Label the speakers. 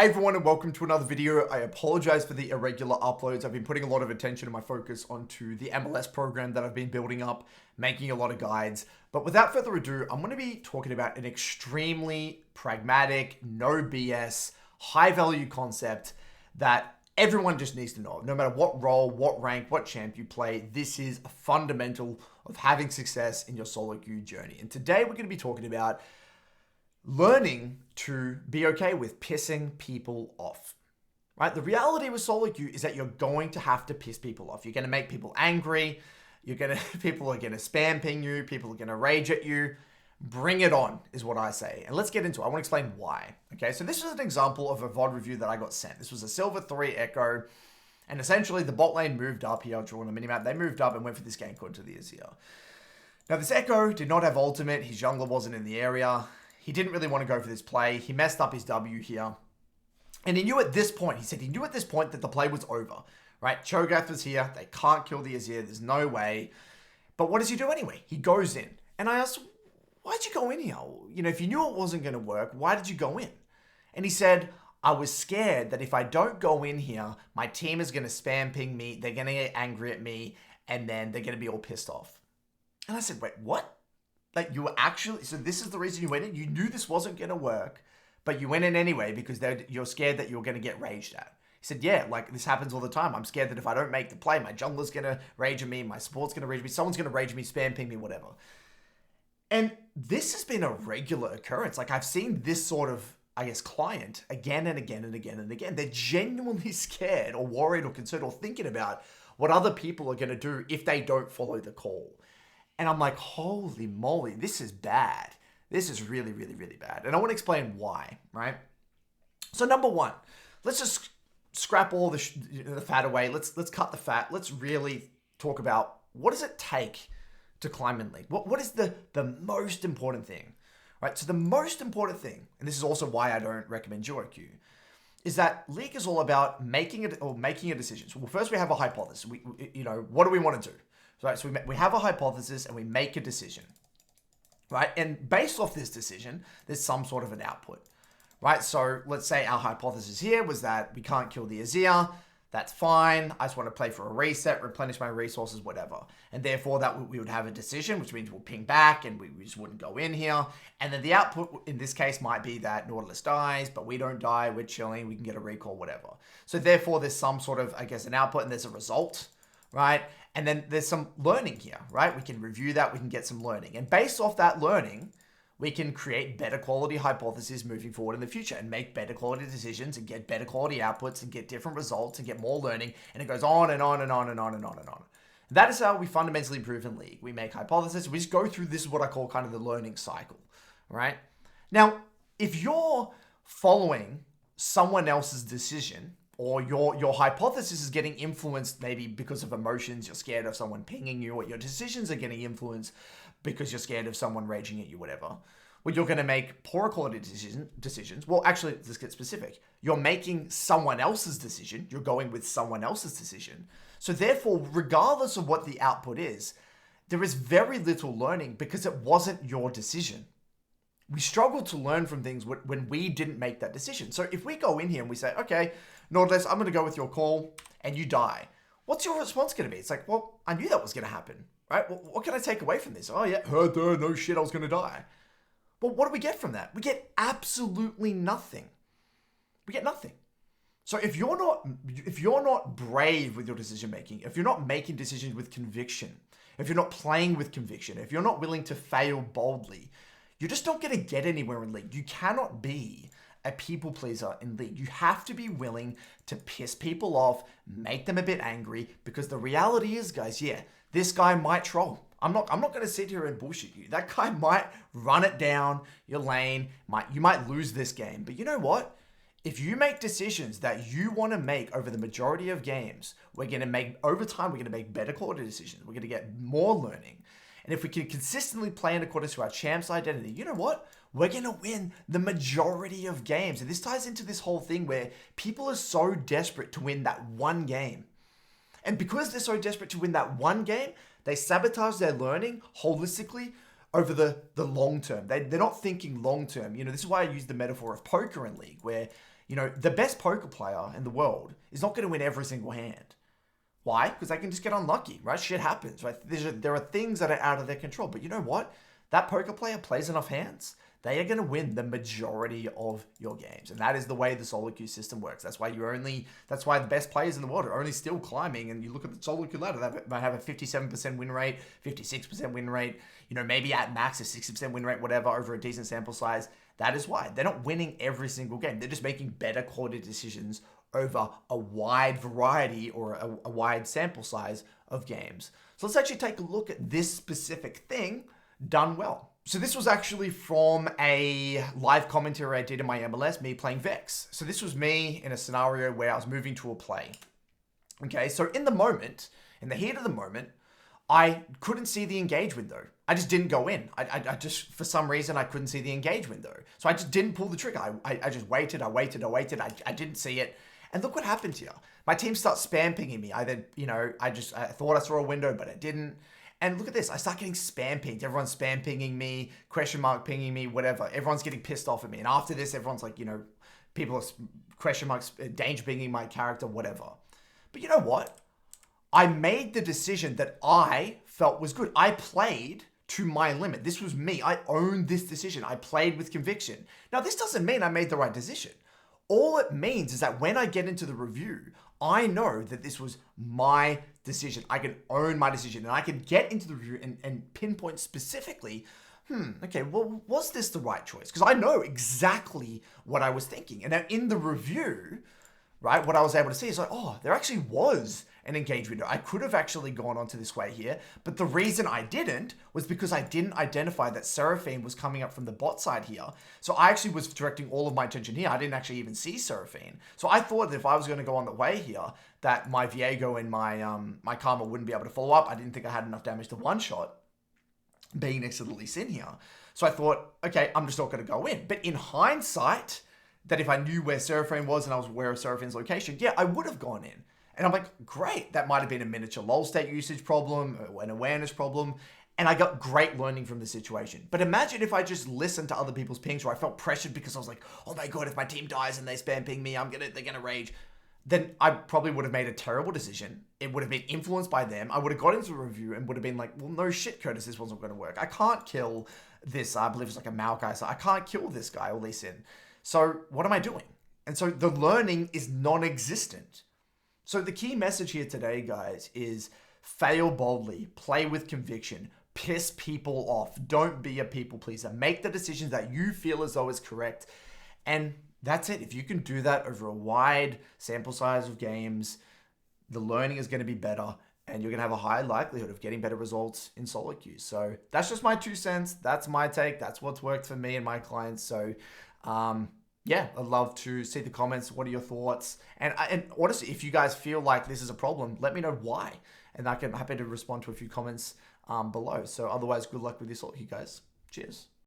Speaker 1: Hey everyone and welcome to another video. I apologize for the irregular uploads. I've been putting a lot of attention and my focus onto the MLS program that I've been building up, making a lot of guides. But without further ado, I'm going to be talking about an extremely pragmatic, no BS, high value concept that everyone just needs to know. No matter what role, what rank, what champ you play, this is a fundamental of having success in your solo queue journey. And today we're going to be talking about learning to be okay with pissing people off, right? The reality with solo queue is that you're going to have to piss people off. You're going to make people angry. People are going to spam ping you. People are going to rage at you. Bring it on is what I say. And let's get into it. I want to explain why. Okay, so this is an example of a VOD review that I got sent. This was a Silver 3 Echo. And essentially the bot lane moved up here. I'll draw on a minimap. They moved up and went for this gank onto the Azir. Now this Echo did not have ultimate. His jungler wasn't in the area. He didn't really want to go for this play. He messed up his W here. And he knew at this point, he said he knew at this point that the play was over, right? Cho'Gath was here. They can't kill the Azir. There's no way. But what does he do anyway? He goes in. And I asked, why'd you go in here? You know, if you knew it wasn't going to work, why did you go in? And he said, I was scared that if I don't go in here, my team is going to spam ping me. They're going to get angry at me. And then they're going to be all pissed off. And I said, wait, what? Like you were actually, so this is the reason you went in? You knew this wasn't going to work, but you went in anyway because you're scared that you're going to get raged at. He said, yeah, like this happens all the time. I'm scared that if I don't make the play, my jungler's going to rage at me, my support's going to rage at me, someone's going to rage at me, spam ping me, whatever. And this has been a regular occurrence. Like I've seen this sort of, I guess, client again and again and again and again. They're genuinely scared or worried or concerned or thinking about what other people are going to do if they don't follow the call. And I'm like, holy moly, this is bad. This is really, really, really bad. And I want to explain why, right? So number one, let's just scrap all the fat away. Let's cut the fat. Let's really talk about what does it take to climb in League? What is the most important thing, right? So the most important thing, and this is also why I don't recommend duo queue, is that League is all about making a decision. So first we have a hypothesis. What do we want to do? Right, so we have a hypothesis and we make a decision, right? And based off this decision, there's some sort of an output, right? So let's say our hypothesis here was that we can't kill the Azir. That's fine. I just want to play for a reset, replenish my resources, whatever. And therefore that we would have a decision, which means we'll ping back and we just wouldn't go in here. And then the output in this case might be that Nautilus dies, but we don't die. We're chilling. We can get a recall, whatever. So therefore there's some sort of, I guess, an output and there's a result, right? And then there's some learning here, right? We can review that, we can get some learning. And based off that learning, we can create better quality hypotheses moving forward in the future and make better quality decisions and get better quality outputs and get different results and get more learning. And it goes on and on and on and on and on and on. That is how we fundamentally improve in League. We make hypotheses, we just go through this is what I call kind of the learning cycle, right? Now, if you're following someone else's decision, or your hypothesis is getting influenced maybe because of emotions, you're scared of someone pinging you, or your decisions are getting influenced because you're scared of someone raging at you, whatever. Well, you're going to make poor quality decisions. Well, actually, let's get specific. You're making someone else's decision. You're going with someone else's decision. So therefore, regardless of what the output is, there is very little learning because it wasn't your decision. We struggle to learn from things when we didn't make that decision. So if we go in here and we say, okay, Nautilus, I'm going to go with your call and you die. What's your response going to be? It's like, well, I knew that was going to happen, right? Well, what can I take away from this? Oh yeah, heard there, no shit, I was going to die. Well, what do we get from that? We get absolutely nothing. We get nothing. So if you're not brave with your decision making, if you're not making decisions with conviction, if you're not playing with conviction, if you're not willing to fail boldly, you're just not going to get anywhere in League. You cannot be a people pleaser in League. You have to be willing to piss people off, make them a bit angry, because the reality is, guys, yeah, this guy might troll. I'm not going to sit here and bullshit you. That guy might run it down your lane. You might lose this game. But you know what? If you make decisions that you want to make over the majority of games, over time, we're going to make better quality decisions. We're going to get more learning. And if we can consistently play in accordance to our champ's identity, you know what? We're going to win the majority of games. And this ties into this whole thing where people are so desperate to win that one game. And because they're so desperate to win that one game, they sabotage their learning holistically over the long term. They're not thinking long term. You know, this is why I use the metaphor of poker in League, where You know, the best poker player in the world is not going to win every single hand. Why? Because they can just get unlucky, right? Shit happens, right? There are things that are out of their control. But you know what? That poker player plays enough hands, they are going to win the majority of your games. And that is the way the solo queue system works. That's why the best players in the world are only still climbing. And you look at the solo queue ladder, they might have a 57% win rate, 56% win rate, you know, maybe at max a 60% win rate, whatever, over a decent sample size. That is why. They're not winning every single game. They're just making better quality decisions over a wide variety or a wide sample size of games. So let's actually take a look at this specific thing done well. So this was actually from a live commentary I did in my MLS, me playing Vex. So this was me in a scenario where I was moving to a play. Okay, so in the heat of the moment, I couldn't see the engage window. I just didn't go in. I just, for some reason, I couldn't see the engage window. So I just didn't pull the trigger. I just waited. I didn't see it. And look what happened here. My team starts spam pinging me. I thought I saw a window, but I didn't. And look at this. I start getting spam pinged. Everyone's spam pinging me, question mark pinging me, whatever. Everyone's getting pissed off at me. And after this, everyone's like, you know, people are question marks, danger pinging my character, whatever. But you know what? I made the decision that I felt was good. I played to my limit. This was me. I owned this decision. I played with conviction. Now, this doesn't mean I made the right decision. All it means is that when I get into the review, I know that this was my decision. I can own my decision and I can get into the review and pinpoint specifically, okay, well, was this the right choice? Because I know exactly what I was thinking. And now in the review, right, what I was able to see is like, oh, there actually was an engage window. I could have actually gone onto this way here, but the reason I didn't was because I didn't identify that Seraphine was coming up from the bot side here. So I actually was directing all of my attention here. I didn't actually even see Seraphine. So I thought that if I was going to go on the way here, that my Viego and my Karma wouldn't be able to follow up. I didn't think I had enough damage to one-shot being next to the Lee Sin here. So I thought, okay, I'm just not going to go in. But in hindsight, that if I knew where Seraphine was and I was aware of Seraphine's location, yeah, I would have gone in. And I'm like, great, that might have been a miniature LoL state usage problem, an awareness problem, and I got great learning from the situation. But imagine if I just listened to other people's pings where I felt pressured because I was like, oh my god, if my team dies and they spam ping me, they're gonna rage. Then I probably would have made a terrible decision. It would have been influenced by them. I would have got into a review and would have been like, well, no shit, Curtis, this wasn't going to work. I can't kill this, I believe it's like a Maokai, so I can't kill this guy, or Lee Sin. So what am I doing? And so the learning is non-existent. So the key message here today, guys, is fail boldly, play with conviction, piss people off. Don't be a people pleaser. Make the decisions that you feel as though is correct. And that's it. If you can do that over a wide sample size of games, the learning is going to be better and you're going to have a high likelihood of getting better results in solo queues. So that's just my 2 cents. That's my take. That's what's worked for me and my clients. So, yeah, I'd love to see the comments. What are your thoughts? And honestly, if you guys feel like this is a problem, let me know why. And I'm happy to respond to a few comments below. So otherwise, good luck with this all, you guys. Cheers.